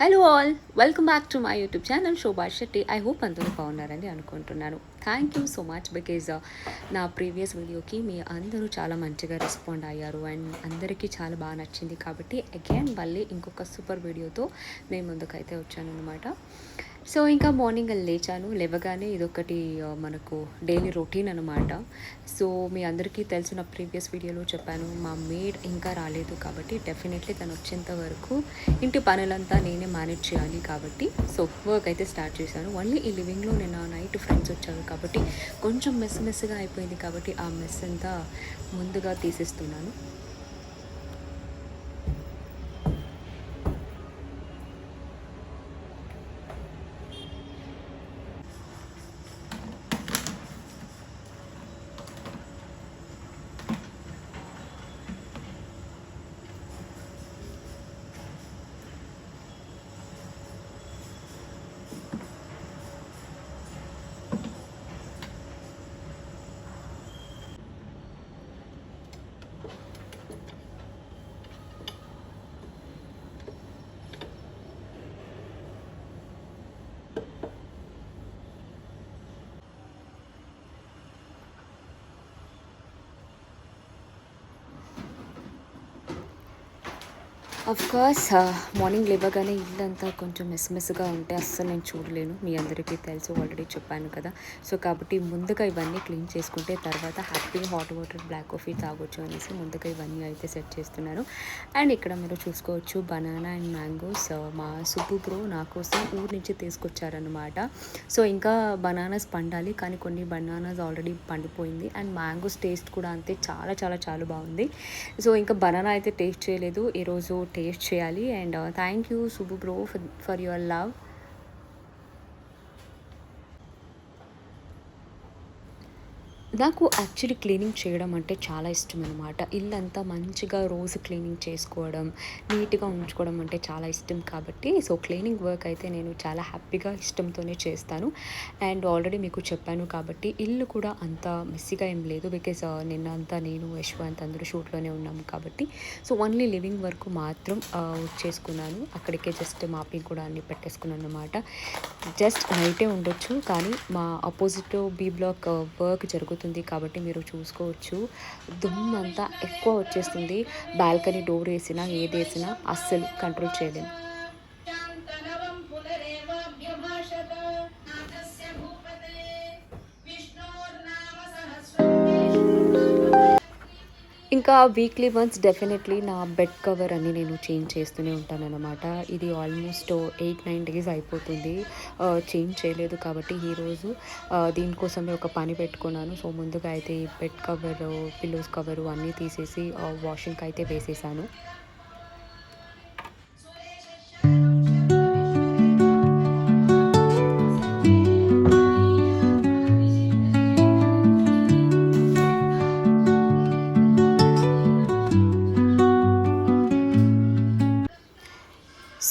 Hello all, welcome back to my YouTube channel Shobha Shetty. I hope అందరూ బాగున్నారని అనుకుంటున్నాను. Thank you so much because నా previous వీడియోకి మీ అందరూ చాలా మంచిగా రెస్పాండ్ అయ్యారు అండ్ అందరికీ చాలా బాగా నచ్చింది. కాబట్టి అగైన్ మళ్ళీ ఇంకొక సూపర్ వీడియోతో నేను ముందుకైతే వచ్చాను అనమాట. సో ఇంకా మార్నింగ్ లేచాను. లేవగానే ఇదొకటి మనకు డైలీ రొటీన్ అనమాట. సో మీ అందరికీ తెలిసిన ప్రీవియస్ వీడియోలో చెప్పాను, మా మేడ్ ఇంకా రాలేదు కాబట్టి డెఫినెట్లీ తను వచ్చేంత వరకు ఇంటి పనులంతా నేనే మేనేజ్ చేయాలి. కాబట్టి సో వర్క్ అయితే స్టార్ట్ చేశాను. ఓన్లీ ఈ లివింగ్లో నేను నైట్ ఫ్రెండ్స్ వచ్చారు కాబట్టి కొంచెం మెస్గా అయిపోయింది. కాబట్టి ఆ మెస్ అంతా ముందుగా తీసేస్తున్నాను. అఫ్కోర్స్ మార్నింగ్ లేవగానే ఇల్లంతా కొంచెం మెస్గా ఉంటే అస్సలు నేను చూడలేను. మీ అందరికీ తెలుసు, ఆల్రెడీ చెప్పాను కదా. సో కాబట్టి ముందుగా ఇవన్నీ క్లీన్ చేసుకుంటే తర్వాత హ్యాపీగా హాట్ వాటర్ బ్లాక్ కాఫీ తాగొచ్చు అనేసి ముందుగా ఇవన్నీ అయితే సెట్ చేస్తున్నాను. అండ్ ఇక్కడ మీరు చూసుకోవచ్చు బనానా అండ్ మ్యాంగోస్ మా సుబ్బు బ్రో నా కోసం ఊరు నుంచి తీసుకొచ్చారనమాట. సో ఇంకా బనానాస్ పండాలి, కానీ కొన్ని బనానాస్ ఆల్రెడీ పండిపోయింది. అండ్ మ్యాంగోస్ టేస్ట్ కూడా అంతే, చాలా చాలా చాలా బాగుంది. సో ఇంకా బనానా అయితే టేస్ట్ చేయలేదు, ఈరోజు టేస్ట్ చేయాలి. And thank you Subbu bro for your love. నాకు యాక్చువల్లీ క్లీనింగ్ చేయడం అంటే చాలా ఇష్టం అనమాట. ఇల్లంతా మంచిగా రోజు క్లీనింగ్ చేసుకోవడం, నీట్గా ఉంచుకోవడం అంటే చాలా ఇష్టం. కాబట్టి సో క్లీనింగ్ వర్క్ అయితే నేను చాలా హ్యాపీగా ఇష్టంతోనే చేస్తాను. అండ్ ఆల్రెడీ మీకు చెప్పాను కాబట్టి ఇల్లు కూడా అంత మెస్సీగా ఏం లేదు. బికాజ్ నిన్న అంతా నేను యశ్వంత్ అందరూ షూట్లోనే ఉన్నాము కాబట్టి సో ఓన్లీ లివింగ్ వర్క్ మాత్రం చేసుకున్నాను. అక్కడికే జస్ట్ మాపింగ్ కూడా అన్ని పెట్టేసుకున్నాను అనమాట. జస్ట్ నైటే ఉండొచ్చు, కానీ మా అపోజిట్ బి బ్లాక్ వర్క్ జరుగుతుంది కాబట్టి మీరు చూసుకోవచ్చు, దుమ్ము అంతా ఎక్కువ వచ్చేస్తుంది. బాల్కనీ డోర్ వేసినా ఏది వేసినా అస్సలు కంట్రోల్ చేయలేము. ఇంకా వీక్లీ వన్స్ డెఫినెట్లీ నా బెడ్ కవర్ అని నేను చేంజ్ చేస్తూనే ఉంటాను అనమాట. ఇది ఆల్మోస్ట్ 8-9 డేస్ అయిపోతుంది చేంజ్ చేయలేదు. కాబట్టి ఈరోజు దీనికోసమే ఒక పని పెట్టుకున్నాను. సో ముందుగా అయితే ఈ బెడ్ కవరు, పిల్లోస్ కవరు అన్నీ తీసేసి వాషింగ్కి అయితే వేసేసాను.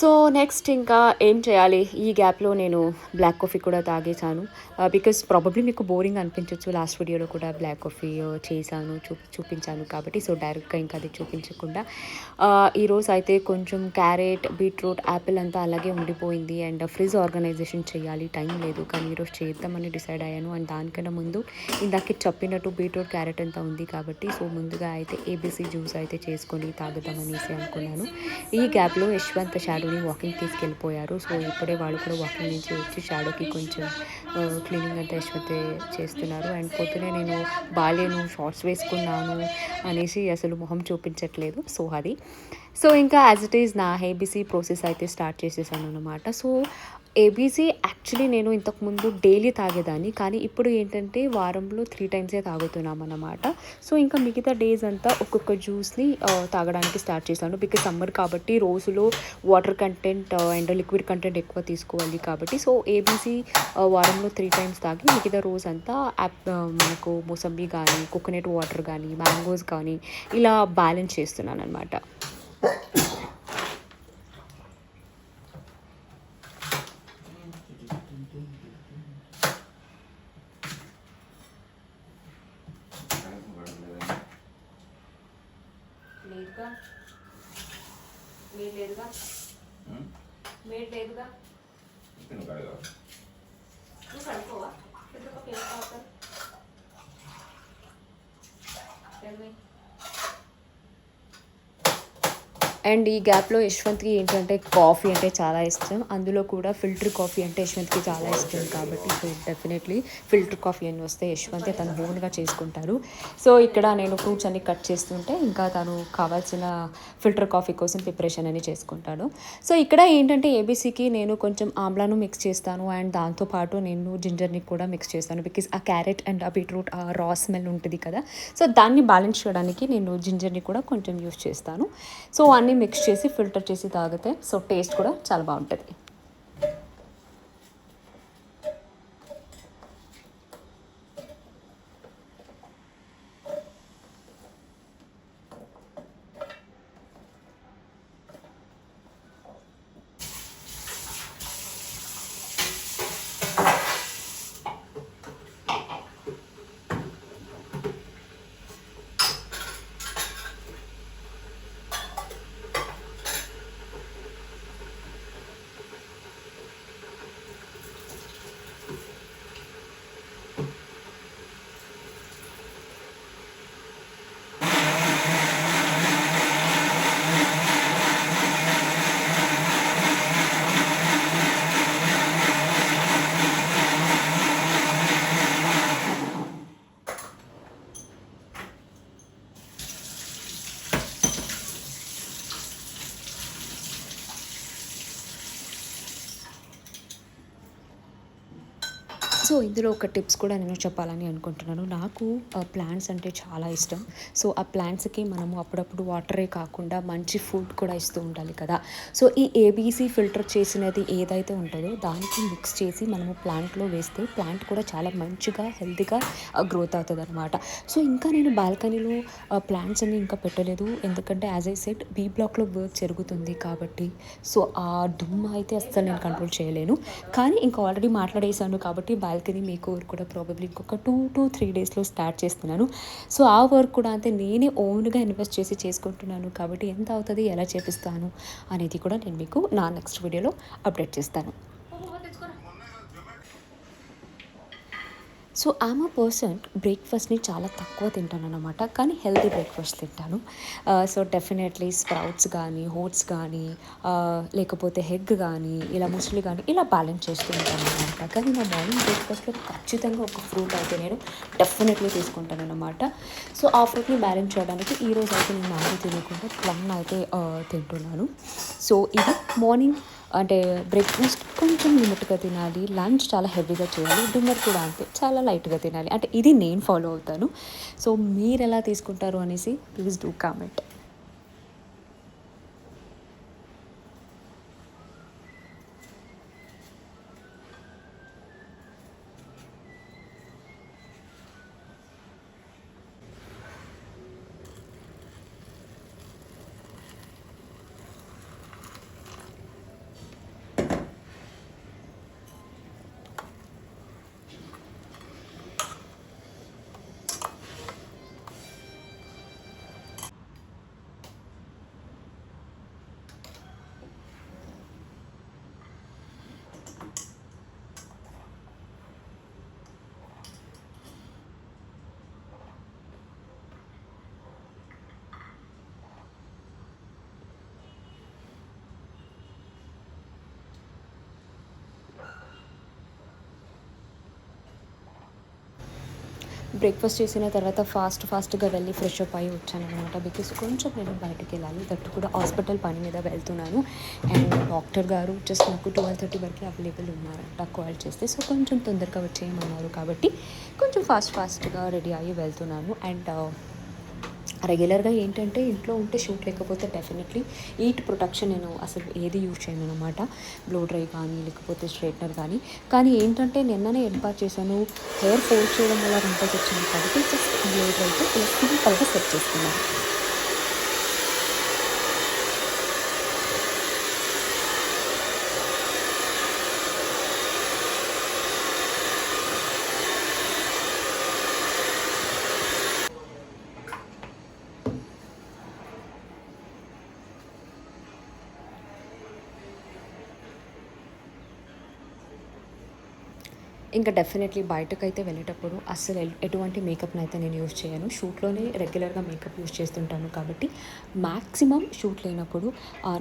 సో నెక్స్ట్ ఇంకా ఏం చేయాలి, ఈ గ్యాప్లో నేను బ్లాక్ కాఫీ కూడా తాగేసాను. బికాస్ ప్రాబబ్లీ మీకు బోరింగ్ అనిపించవచ్చు, లాస్ట్ వీడియోలో కూడా బ్లాక్ కాఫీ చేశాను, చూపించాను. కాబట్టి సో డైరెక్ట్గా ఇంకా అది చూపించకుండా ఈరోజు అయితే కొంచెం క్యారెట్, బీట్రూట్, యాపిల్ అంతా అలాగే ఉండిపోయింది. అండ్ ఫ్రిడ్జ్ ఆర్గనైజేషన్ చేయాలి, టైం లేదు, కానీ ఈరోజు చేద్దామని డిసైడ్ అయ్యాను. అండ్ దానికన్నా ముందు ఇందాకే చెప్పినట్టు బీట్రూట్, క్యారెట్ అంతా ఉంది కాబట్టి సో ముందుగా అయితే ఏబీసీ జ్యూస్ అయితే చేసుకొని తాగుదామనేసి అనుకున్నాను. ఈ గ్యాప్లో యశ్వంత్ షాడోని వాకింగ్ తీసుకెళ్ళిపోయారు. సో ఇప్పుడే వాళ్ళు కూడా వాకింగ్ నుంచి వచ్చి షాడోకి కొంచెం క్లీనింగ్ అంతా యశ్వంత్ చేస్తున్నారు. అండ్ పొద్దునే నేను బాలేను, షార్ట్స్ వేసుకున్నాను అనేసి అసలు మొహం చూపించట్లేదు. సో అది సో ఇంకా యాజ్ ఇట్ ఈజ్ నా ఏబీసీ ప్రాసెస్ అయితే స్టార్ట్ చేసేసాను అనమాట. సో ఏబీసీ యాక్చువల్లీ నేను ఇంతకుముందు డైలీ తాగేదాన్ని, కానీ ఇప్పుడు ఏంటంటే వారంలో 3 టైమ్సే తాగుతున్నాం అన్నమాట. సో ఇంకా మిగతా డేస్ అంతా ఒక్కొక్క జ్యూస్ని తాగడానికి స్టార్ట్ చేశాను. బికాజ్ సమ్మర్ కాబట్టి రోజులో water content and liquid content ఎక్కువ తీసుకోవాలి కాబట్టి సో ఏబీసీ వారంలో 3 టైమ్స్ తాగి మిగతా రోజు అంతా మనకు మోసంబి కానీ, కోకోనట్ వాటర్ కానీ, మ్యాంగోస్ కానీ ఇలా బ్యాలెన్స్ చేస్తున్నాను అనమాట. లేదుగా లేదుగా మేడ్ లేదుగా. నువ్వు కడగా నువ్వు కడుకోవా? ఫిల్టర్ కాఫీ ఎలా తాగుతారు? అండ్ ఈ గ్యాప్లో యశ్వంత్కి ఏంటంటే కాఫీ అంటే చాలా ఇష్టం, అందులో కూడా ఫిల్టర్ కాఫీ అంటే యశ్వంత్కి చాలా ఇష్టం కాబట్టి సో డెఫినెట్లీ ఫిల్టర్ కాఫీ అని వస్తే యశ్వంతే తను ఓన్గా చేసుకుంటారు. సో ఇక్కడ నేను ఫ్రూట్స్ అన్ని కట్ చేస్తుంటే ఇంకా తను కావాల్సిన ఫిల్టర్ కాఫీ కోసం ప్రిపరేషన్ అని చేసుకుంటాడు. సో ఇక్కడ ఏంటంటే ఏబీసీకి నేను కొంచెం ఆమ్లాను మిక్స్ చేస్తాను అండ్ దాంతోపాటు నేను జింజర్ని కూడా మిక్స్ చేస్తాను, బికాస్ ఆ క్యారెట్ అండ్ ఆ బీట్రూట్ ఆ రా స్మెల్ ఉంటుంది కదా, సో దాన్ని బ్యాలెన్స్ చేయడానికి నేను జింజర్ని కూడా కొంచెం యూస్ చేస్తాను. సో అన్ని మిక్స్ చేసి ఫిల్టర్ చేసి తాగితే సో టేస్ట్ కూడా చాలా బాగుంటుంది. సో ఇందులో ఒక టిప్స్ కూడా నేను చెప్పాలని అనుకుంటున్నాను. నాకు ప్లాంట్స్ అంటే చాలా ఇష్టం. సో ఆ ప్లాంట్స్కి మనము అప్పుడప్పుడు వాటరే కాకుండా మంచి ఫుడ్ కూడా ఇస్తూ ఉండాలి కదా. సో ఈ ఏబీసీ ఫిల్టర్ చేసినది ఏదైతే ఉంటుందో దానికి మిక్స్ చేసి మనము ప్లాంట్లో వేస్తే ప్లాంట్ కూడా చాలా మంచిగా హెల్తీగా గ్రోత్ అవుతుంది అనమాట. సో ఇంకా నేను బాల్కనీలో ప్లాంట్స్ అన్ని ఇంకా పెట్టలేదు, ఎందుకంటే యాజ్ ఐ సెడ్ బీ బ్లాక్లో వర్క్ జరుగుతుంది కాబట్టి సో ఆ దుమ్మ అయితే అస్సలు నేను కంట్రోల్ చేయలేను. కానీ ఇంకా ఆల్రెడీ మాట్లాడేసాను కాబట్టి బాల్కనీ మేక్ ఓవర్ కూడా ప్రాబబ్లీ ఇంకొక 2 to 3 డేస్లో స్టార్ట్ చేస్తున్నాను. సో ఆ వర్క్ కూడా అంతే నేనే ఓన్గా ఇన్వెస్ట్ చేసి చేసుకుంటున్నాను కాబట్టి ఎంత అవుతుంది, ఎలా చేపిస్తాను అనేది కూడా నేను మీకు నా నెక్స్ట్ వీడియోలో అప్డేట్ చేస్తాను. సో ఐమ్ అ పర్సన్ బ్రేక్ఫాస్ట్ని చాలా తక్కువ తింటాను అనమాట, కానీ హెల్తీ బ్రేక్ఫాస్ట్ తింటాను. సో డెఫినెట్లీ స్ప్రౌట్స్ కానీ ఓట్స్ కానీ లేకపోతే ఎగ్ కానీ ఇలా ముస్లి కానీ ఇలా బ్యాలెన్స్ చేస్తూ ఉంటాను అనమాట. కానీ నా మార్నింగ్ బ్రేక్ఫాస్ట్లో ఖచ్చితంగా ఒక ఫ్రూట్ అయితే నేను డెఫినెట్లీ తీసుకుంటాను అనమాట. సో ఆ ఫ్రూట్ని బ్యాలెన్స్ చేయడానికి ఈరోజు అయితే నేను మ్యాంగో తినకుండా ప్లమ్ అయితే తింటున్నాను. సో ఇది మార్నింగ్ అంటే బ్రేక్ఫాస్ట్ కొంచెం లిమిట్గా తినాలి, లంచ్ చాలా హెవీగా చేయాలి, డిన్నర్ కూడా అంతే చాలా లైట్గా తినాలి. అంటే ఇది నేను ఫాలో అవుతాను. సో మీరు ఎలా తీసుకుంటారు అనేసి ప్లీజ్ డూ కామెంట్. బ్రేక్ఫాస్ట్ చేసిన తర్వాత ఫాస్ట్గా వెళ్ళి ఫ్రెష్ అప్ అయ్యి వచ్చాను అనమాట, బికాస్ కొంచెం నేను బయటకు వెళ్ళాలి, దట్టు కూడా హాస్పిటల్ పని మీద వెళ్తున్నాను. అండ్ డాక్టర్ గారు జస్ట్ నాకు 12:30 వరకు అవైలబుల్ ఉన్నారంట కాల్ చేస్తే, సో కొంచెం తొందరగా వచ్చేయమన్నారు కాబట్టి కొంచెం ఫాస్ట్గా రెడీ అయ్యి వెళ్తున్నాను. అండ్ రెగ్యులర్గా ఏంటంటే ఇంట్లో ఉంటే షూట్ లేకపోతే డెఫినెట్లీ హీట్ ప్రొటెక్షన్ నేను అసలు ఏది యూజ్ చేయను అనమాట, బ్లో డ్రై కానీ లేకపోతే స్ట్రైట్నర్ కానీ ఏంటంటే నిన్ననే ఎడ్బార్ చేశాను, హెయిర్ ఫోల్డ్ చేయడం వల్ల రింకల్స్ వచ్చింది కాబట్టి జస్ట్ బ్లో డ్రైతో సింపుల్గా సెట్ చేసుకున్నాను. ఇంకా డెఫినెట్లీ బయటకైతే వెళ్ళేటప్పుడు అస్సలు ఎటువంటి మేకప్ని అయితే నేను యూస్ చేయను. షూట్లోనే రెగ్యులర్గా మేకప్ యూస్ చేస్తుంటాను కాబట్టి మ్యాక్సిమం షూట్ లేనప్పుడు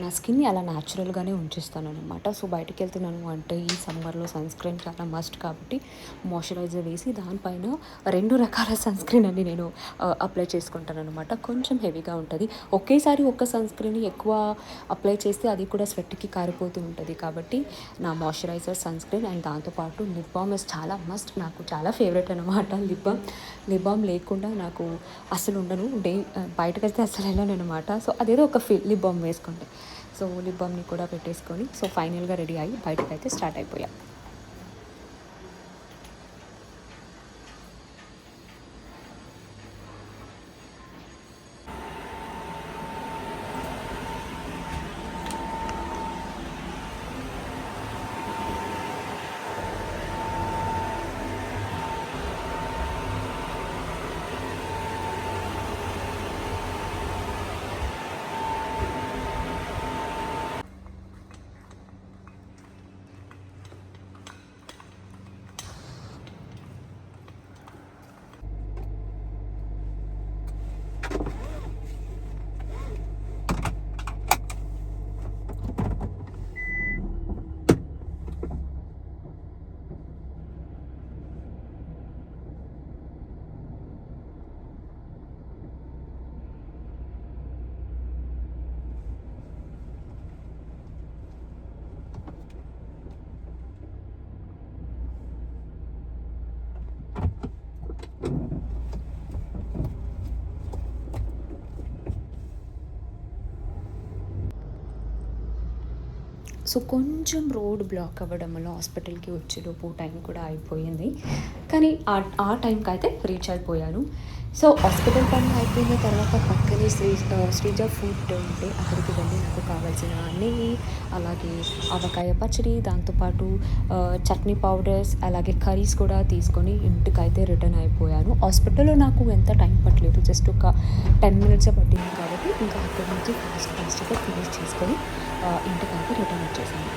నా స్కిన్ని అలా న్యాచురల్గానే ఉంచేస్తాను అనమాట. సో బయటికి వెళ్తున్నాను అంటే ఈ సమ్మర్లో సన్ స్క్రీన్ చాలా మస్ట్ కాబట్టి మాయిశ్చరైజర్ వేసి దానిపైన 2 రకాల సన్ స్క్రీన్ అని నేను అప్లై చేసుకుంటాను అనమాట. కొంచెం హెవీగా ఉంటుంది. ఒకేసారి ఒక్క సన్ స్క్రీన్ ఎక్కువ అప్లై చేస్తే అది కూడా స్వెట్కి కారిపోతూ ఉంటుంది కాబట్టి నా మాయిశ్చరైజర్, సన్ స్క్రీన్ అండ్ దాంతోపాటు లిప్ బామ్ చాలా మస్ట్. నాకు చాలా ఫేవరెట్ అనమాట లిప్ బామ్ లేకుండా నాకు అసలు ఉండను. బయటకైతే అసలు వెళ్ళను అనమాట. సో అదేదో ఒక ఫీల్ లిప్ బామ్ వేసుకుంటే. సో లిప్ బామ్ని కూడా పెట్టేసుకొని సో ఫైనల్గా రెడీ అయ్యి బయటకైతే స్టార్ట్ అయిపోయా. సో కొంచెం రోడ్ బ్లాక్ అవ్వడం వల్ల హాస్పిటల్కి వచ్చేలోపు టైం కూడా అయిపోయింది. కానీ ఆ టైంకి అయితే రీచ్ అయిపోయాను. సో హాస్పిటల్ పని అయిపోయిన తర్వాత పక్కనే శ్రీజ ఫుడ్ ఉంటే అక్కడికి వెళ్ళి నాకు కావాల్సిన నెయ్యి, అలాగే ఆవకాయ పచ్చడి, దాంతోపాటు చట్నీ పౌడర్స్, అలాగే కర్రీస్ కూడా తీసుకొని ఇంటికైతే రిటర్న్ అయిపోయాను. హాస్పిటల్లో నాకు ఎంత టైం పట్టలేదు, జస్ట్ ఒక 10 మినిట్స్ పట్టింది కాబట్టి ఇంకా అక్కడి నుంచి ఫాస్ట్గా ఫినిష్ చేసుకొని ఇంటికైతే రిటర్న్ వచ్చేసాను.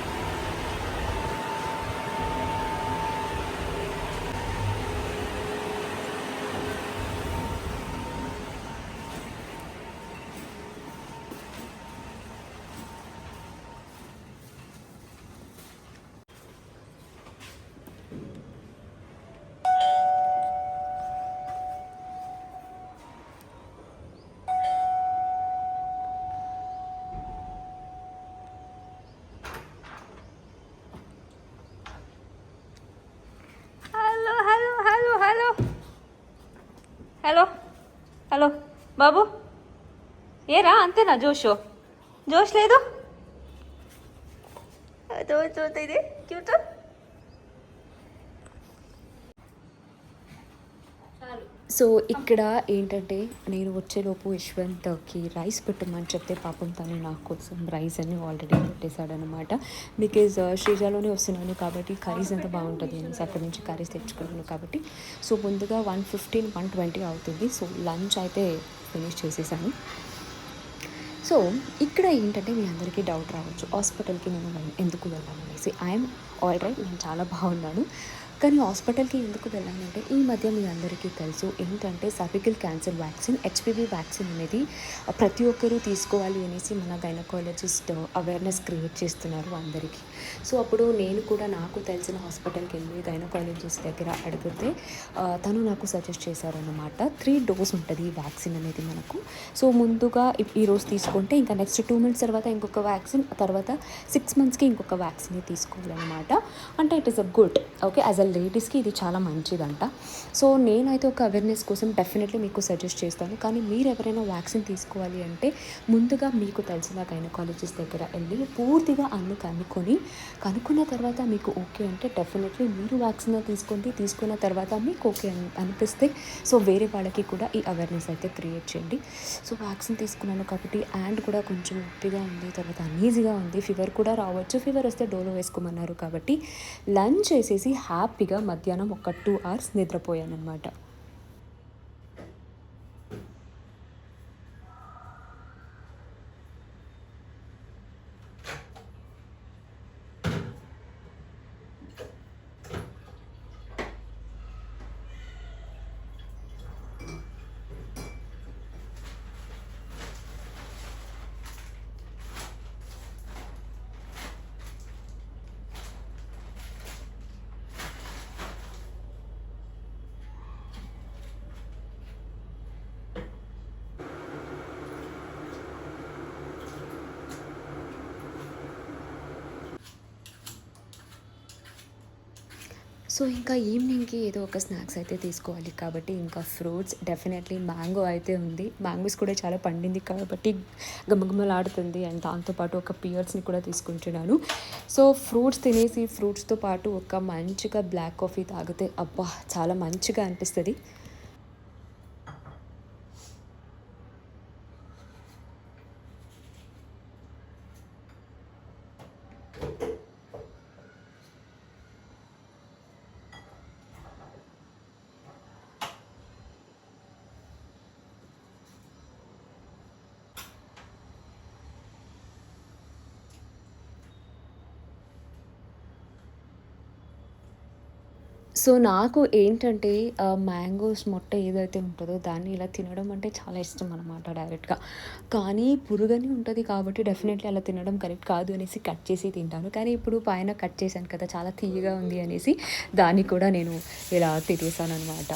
హలో బాబు, ఏరా అంతేనా? జోష్ లేదు. ఇది క్యూట్. సో ఇక్కడ ఏంటంటే నేను వచ్చేలోపు యశ్వంత్కి రైస్ పెట్టమని చెప్తే పాపం తను నా కోసం రైస్ అని ఆల్రెడీ పెట్టేశాడనమాట. బికాజ్ శ్రీజాలోనే వస్తున్నాను కాబట్టి కర్రీస్ అంతా బాగుంటుంది అనేసి అక్కడి నుంచి కర్రీస్ తెచ్చుకున్నాను కాబట్టి. సో ముందుగా 1:15, 1:20 అవుతుంది. సో లంచ్ అయితే ఫినిష్ చేసేసాను. సో ఇక్కడ ఏంటంటే మీ అందరికీ డౌట్ రావచ్చు, హాస్పిటల్కి నేను ఎందుకు వెళ్ళాలనేసి. ఐఎమ్ ఆల్ రైట్, నేను చాలా బాగున్నాను. కానీ హాస్పిటల్కి ఎందుకు వెళ్ళానంటే ఈ మధ్య మీ అందరికీ తెలుసు ఏంటంటే cervical cancer vaccine, HPV vaccine అనేది ప్రతి ఒక్కరూ తీసుకోవాలి అనేసి మన గైనకాలజిస్ట్ అవేర్నెస్ క్రియేట్ చేస్తున్నారు అందరికీ. సో అప్పుడు నేను కూడా నాకు తెలిసిన హాస్పిటల్కి వెళ్ళి గైనకాలజిస్ట్ దగ్గర అడిగితే తను నాకు సజెస్ట్ చేశారనమాట. 3 డోస్ ఉంటుంది ఈ వ్యాక్సిన్ అనేది మనకు. సో ముందుగా ఈరోజు తీసుకుంటే ఇంకా నెక్స్ట్ 2 మంత్స్ తర్వాత ఇంకొక వ్యాక్సిన్, తర్వాత 6 మంత్స్కి ఇంకొక వ్యాక్సిన్ తీసుకోవాలన్నమాట. అంటే it is a good, okay, as a లేడీస్కి ఇది చాలా మంచిదంట. సో నేనైతే ఒక అవేర్నెస్ కోసం డెఫినెట్లీ మీకు సజెస్ట్ చేస్తాను. కానీ మీరు ఎవరైనా వ్యాక్సిన్ తీసుకోవాలి అంటే ముందుగా మీకు తెలిసిన గైనకాలజిస్ట్ దగ్గర వెళ్ళి పూర్తిగా కనుక్కున్న తర్వాత మీకు ఓకే అంటే డెఫినెట్లీ మీరు వ్యాక్సిన్ తీసుకోండి. తీసుకున్న తర్వాత మీకు ఓకే అనిపిస్తే సో వేరే వాళ్ళకి కూడా ఈ అవేర్నెస్ అయితే క్రియేట్ చేయండి. సో వ్యాక్సిన్ తీసుకున్నాను కాబట్టి హ్యాండ్ కూడా కొంచెం నొప్పిగా ఉంది, తర్వాత అన్ఈజీగా ఉంది, ఫీవర్ కూడా రావచ్చు. ఫీవర్ వస్తే డోలో వేసుకోమన్నారు కాబట్టి లంచ్ చేసేసి హ్యాపీగా మధ్యాహ్నం ఒక 2 hours నిద్రపోయాను అనమాట. సో ఇంకా ఈవినింగ్కి ఏదో ఒక స్నాక్స్ అయితే తీసుకోవాలి కాబట్టి ఇంకా ఫ్రూట్స్ డెఫినెట్లీ మ్యాంగో అయితే ఉంది. మ్యాంగోస్ కూడా చాలా పండింది కాబట్టి గమగమలాడుతుంది. అండ్ దాంతోపాటు ఒక పియర్స్ని కూడా తీసుకుంటున్నాను. సో ఫ్రూట్స్ తినేసి ఫ్రూట్స్తో పాటు ఒక మంచిగా బ్లాక్ కాఫీ తాగితే అబ్బా చాలా మంచిగా అనిపిస్తుంది. సో నాకు ఏంటంటే మ్యాంగోస్ మొట్ట ఏదైతే ఉంటుందో దాన్ని ఇలా తినడం అంటే చాలా ఇష్టం అనమాట డైరెక్ట్‌గా. కానీ పురుగని ఉంటది కాబట్టి డెఫినెట్‌లీ అలా తినడం కరెక్ట్ కాదు అనేసి కట్ చేసి తింటాను. కానీ ఇప్పుడు పైన కట్ చేశాను కదా! చాలా తియ్యగా ఉంది అనేసి దాన్ని కూడా నేను ఇలా తినేసాననమాట.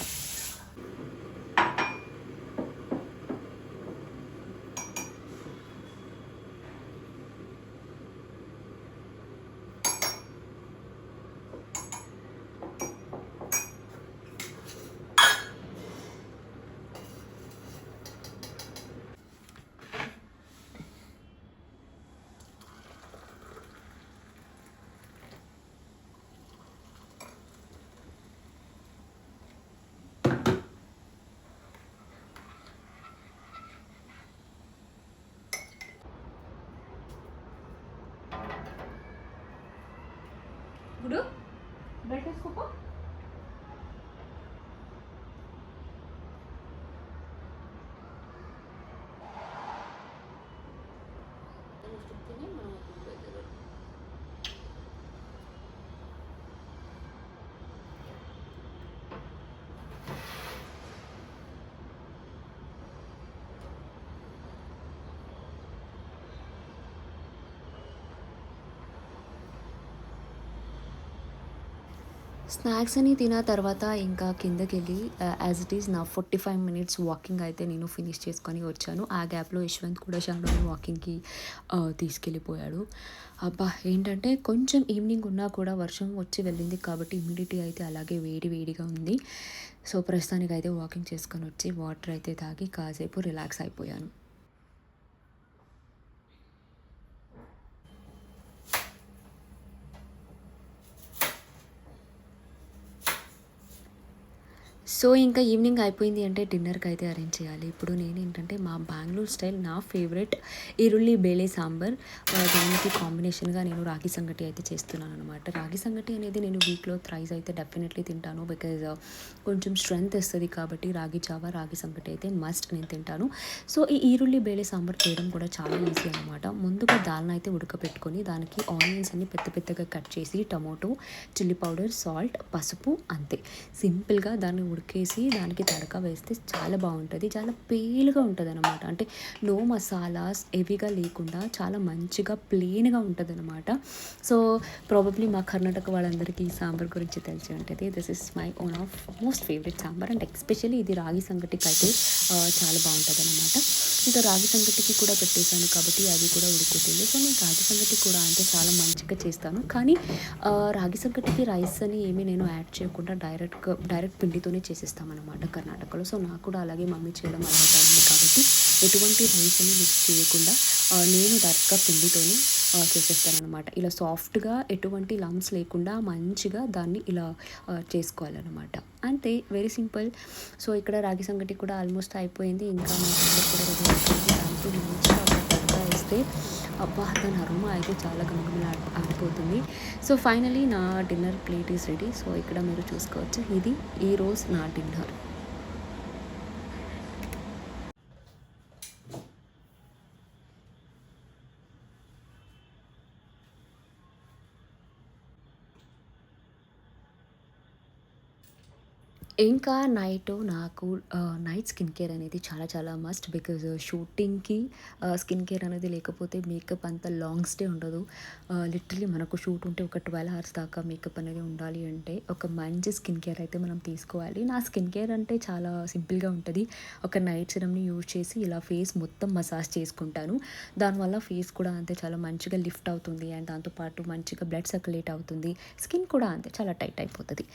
గుడు బెల్ట్ వేసుకోపో. స్నాక్స్ అని తిన్న తర్వాత ఇంకా కిందకెళ్ళి యాజ్ ఇట్ ఈజ్ నా 45 మినిట్స్ వాకింగ్ అయితే నేను ఫినిష్ చేసుకొని వచ్చాను. ఆ గ్యాప్‌లో యశ్వంత్ కూడా షానుని వాకింగ్‌కి తీసుకెళ్ళిపోయాడు. అబ్బా! ఏంటంటే కొంచెం ఈవినింగ్ ఉన్నా కూడా వర్షం వచ్చి వెళ్ళింది కాబట్టి హ్యూమిడిటీ అయితే అలాగే వేడి వేడిగా ఉంది. సో ప్రస్తుతానికైతే వాకింగ్ చేసుకొని వచ్చి వాటర్ అయితే తాగి కాసేపు రిలాక్స్ అయిపోయాను. సో ఇంకా ఈవినింగ్ అయిపోయింది అంటే డిన్నర్‌కి అయితే అరేంజ్ చేయాలి. ఇప్పుడు నేనేంటంటే మా బెంగుళూరు స్టైల్ నా ఫేవరెట్ ఈరుల్లి బేలే సాంబార్ దానికి కాంబినేషన్‌గా నేను రాగి సంగటి అయితే చేస్తున్నాననమాట. రాగి సంగటి అనేది నేను వీక్‌లో థ్రైస్ అయితే డెఫినెట్‌లీ తింటాను. బికాజ్ కొంచెం స్ట్రెంత్ ఇస్తది కాబట్టి రాగి జావ, రాగి సంగటి అయితే మస్ట్ నేను తింటాను. సో ఈ ఈరుల్లి బేలే సాంబార్ చేయడం కూడా చాలా ఈజీ అనమాట. ముందుగా దాల్‌ని అయితే ఉడకపెట్టుకొని దానికి ఆనియన్స్ అన్ని పెద్ద పెద్దగా కట్ చేసి టమోటో, చిల్లీ పౌడర్, సాల్ట్, పసుపు అంతే. సింపుల్‌గా దాన్ని ఉడికేసి దానికి తడక వేస్తే చాలా బాగుంటుంది. చాలా పేలుగా ఉంటుందన్నమాట. అంటే నో మసాలాస్ హెవీగా లేకుండా చాలా మంచిగా ప్లెయిన్‌గా ఉంటుందన్నమాట. సో ప్రాబబ్లీ మా కర్ణాటక వాళ్ళందరికీ ఈ సాంబార్ గురించి తెలిసి ఉంటుంది. This is my one of most favourite sambar and especially ఇది రాగి సంగటికి అయితే చాలా బాగుంటుందన్నమాట. ఇంకా రాగి సంగటికి కూడా పెట్టేశాను కాబట్టి అది కూడా ఉడుకుతుంది. సో నేను రాగి సంగటి కూడా అంటే చాలా మంచిగా చేస్తాను. కానీ రాగి సంగటికి రైస్ అని ఏమీ నేను యాడ్ చేయకుండా డైరెక్ట్ పిండితోనే చేసేస్తామన్నమాట కర్ణాటకలో. సో నాకు కూడా అలాగే మమ్మీ చేయడం అలవాటు అయింది కాబట్టి ఎటువంటి రైస్ అని మిక్స్ చేయకుండా నేను డైరెక్ట్‌గా పిండితోనే చేసేస్తాననమాట. ఇలా సాఫ్ట్‌గా ఎటువంటి లంప్స్ లేకుండా మంచిగా దాన్ని ఇలా చేసుకోవాలన్నమాట. అంతే వెరీ సింపుల్. సో ఇక్కడ రాగి సంగటి కూడా ఆల్మోస్ట్ అయిపోయింది. ఇంకా మా సాంబార్ కూడా రెడీ అయిపోయింది. దానికి మంచిగా ఒక తడక వేస్తే అబ్బా! దాని అరోమా అయితే చాలా ఆడిపోతుంది. సో ఫైనలీ నా dinner plate is ready. So ఇక్కడ మీరు చూసుకోవచ్చు. ఇది ఈరోజు నా డిన్నర్. ఇంకా నైట్ స్కిన్ కేర్ అనేది చాలా చాలా మస్ట్. బికాజ్ షూటింగ్‌కి స్కిన్ కేర్ అనేది లేకపోతే మేకప్ అంత లాంగ్ స్టే ఉండదు. లిటరల్లీ మనకు షూట్ ఉంటే ఒక 12 అవర్స్ దాకా మేకప్ అనేది ఉండాలి అంటే ఒక మంచి స్కిన్ కేర్ అయితే మనం తీసుకోవాలి. నా స్కిన్ కేర్ అంటే చాలా సింపుల్‌గా ఉంటది. ఒక నైట్ సిరమ్‌ని యూజ్ చేసి ఇలా ఫేస్ మొత్తం మసాజ్ చేసుకుంటాను. దానివల్ల ఫేస్ కూడా అంతే చాలా మంచిగా లిఫ్ట్ అవుతుంది. అండ్ దాంతోపాటు మంచిగా బ్లడ్ సర్క్యులేట్ అవుతుంది. స్కిన్ కూడా అంతే చాలా టైట్ అయిపోతది.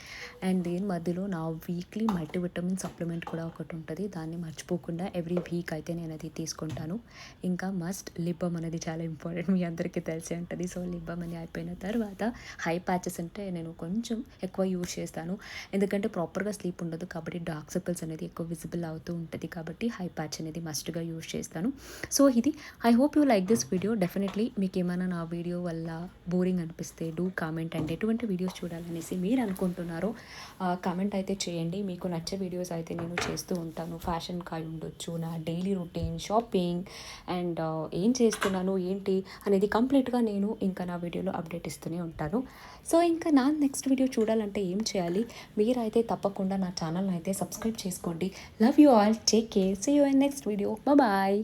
అండ్ దీని మధ్యలో నా వీక్లీ మల్టీవిటమిన్ సప్లిమెంట్ కూడా ఒకటి ఉంటుంది. దాన్ని మర్చిపోకుండా ఎవ్రీ వీక్ అయితే నేను అది తీసుకుంటాను. ఇంకా మస్ట్ లిప్ బామ్ అనేది చాలా ఇంపార్టెంట్. మీ అందరికీ తెలిసే ఉంటుంది. సో లిప్ బామ్ అని అయిపోయిన తర్వాత హై ప్యాచెస్ అంటే నేను కొంచెం ఎక్కువ యూజ్ చేస్తాను. ఎందుకంటే ప్రాపర్గా స్లీప్ ఉండదు కాబట్టి డార్క్ సర్కిల్స్ అనేది ఎక్కువ విజిబుల్ అవుతూ ఉంటుంది. కాబట్టి హై ప్యాచ్ అనేది మస్ట్గా యూజ్ చేస్తాను. సో ఇది I hope you like this video. Definitely మీకు ఏమైనా నా వీడియో వల్ల బోరింగ్ అనిపిస్తే డూ కామెంట్. అండ్ ఎటువంటి వీడియోస్ చూడాలనేసి మీరు అనుకుంటున్నారో కామెంట్ అయితే చేయండి. మీకు నచ్చే వీడియోస్ అయితే నేను చేస్తూ ఉంటాను. ఫ్యాషన్ కాయి ఉండొచ్చు, నా డైలీ రొటీన్, షాపింగ్ అండ్ ఏం చేస్తున్నాను ఏంటి అనేది కంప్లీట్గా నేను ఇంకా నా వీడియోలో అప్డేట్ ఇస్తూనే ఉంటాను. సో ఇంకా నా నెక్స్ట్ వీడియో చూడాలంటే ఏం చేయాలి, మీరైతే తప్పకుండా నా ఛానల్ని అయితే సబ్స్క్రైబ్ చేసుకోండి. Love you all, take care, see you in next video, bye.